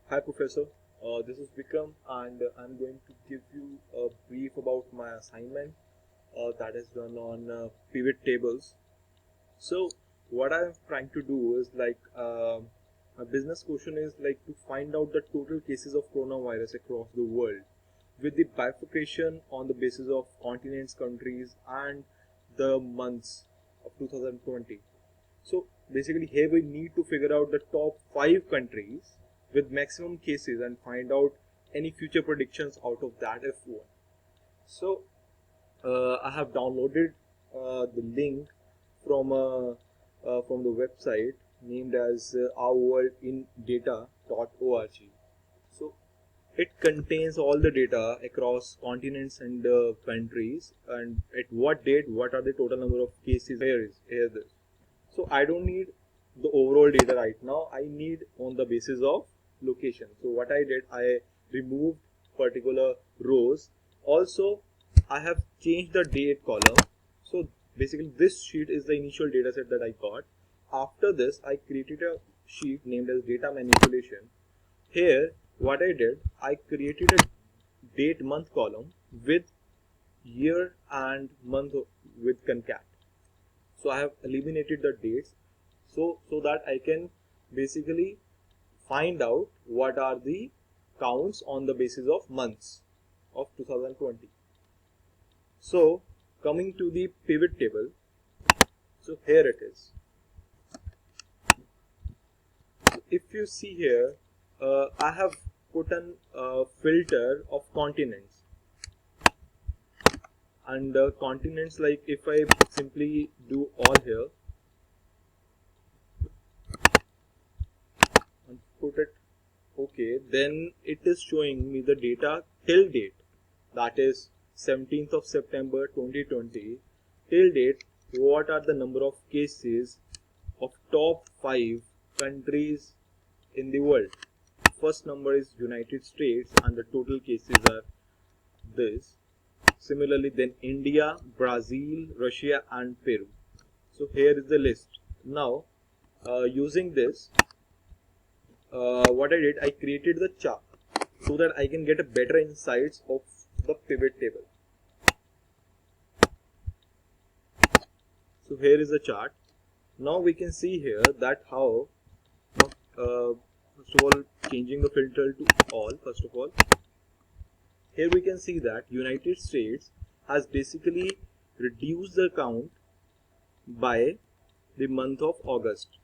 Hi Professor, this is Vikram and I'm going to give you a brief about my assignment that is done on pivot tables. So what I'm trying to do is a business question is like to find out the total cases of coronavirus across the world with the bifurcation on the basis of continents, countries and the months of 2020. So basically here we need to figure out the top 5 countries with maximum cases and find out any future predictions out of that if one. So I have downloaded the link from from the website named as ourworldindata.org. So it contains all the data across continents and countries and at what date, what are the total number of cases. Here this. So I don't need the overall data right now. I need on the basis of location. So what I did, I removed particular rows. Also, I have changed the date column. So basically this sheet is the initial data set that I got. After this, I created a sheet named as data manipulation. Here, what I did, I created a date month column with year and month with concat. So I have eliminated the dates so that I can basically find out what are the counts on the basis of months of 2020. So coming to the pivot table, so here it is. So if you see here, I have put an filter of continents. And continents, like if I simply do all here and put it okay, then it is showing me the data till date, that is 17th of September 2020 till date. What are the number of cases of top 5 countries in the world? First number is United States and the total cases are this. Similarly, then India, Brazil, Russia and Peru. So here is the list. Now using this, what I did, I created the chart so that I can get a better insights of the pivot table. So here is the chart. Now we can see here that how first of all, changing the filter to all. First of all, here we can see that United States has basically reduced the count by the month of August,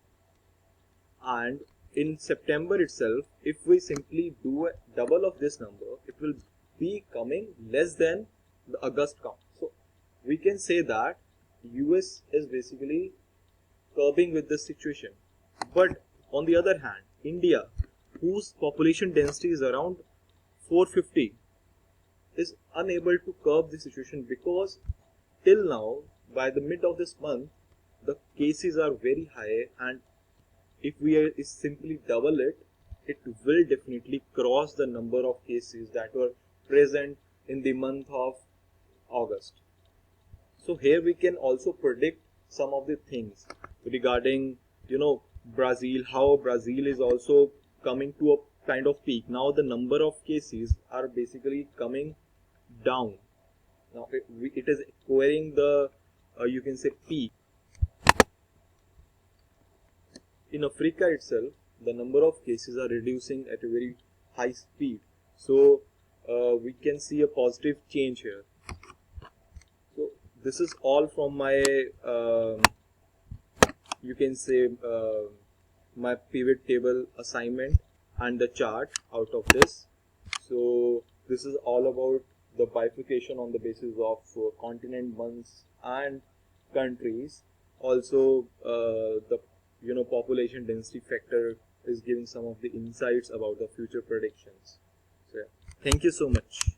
and in September itself, if we simply do a double of this number, it will be coming less than the August count. So we can say that US is basically curbing with this situation. But on the other hand, India, whose population density is around 450, is unable to curb the situation because till now, by the mid of this month, the cases are very high, and if we simply double it, it will definitely cross the number of cases that were present in the month of August. So here we can also predict some of the things regarding, Brazil, how Brazil is also coming to a kind of peak. Now the number of cases are basically coming down. Now it is acquiring the you can say peak. In Africa itself, the number of cases are reducing at a very high speed. So we can see a positive change here. So this is all from my you can say my pivot table assignment and the chart out of this. So this is all about the bifurcation on the basis of continent, months and countries. Also the population density factor is giving some of the insights about the future predictions. So yeah. Thank you so much.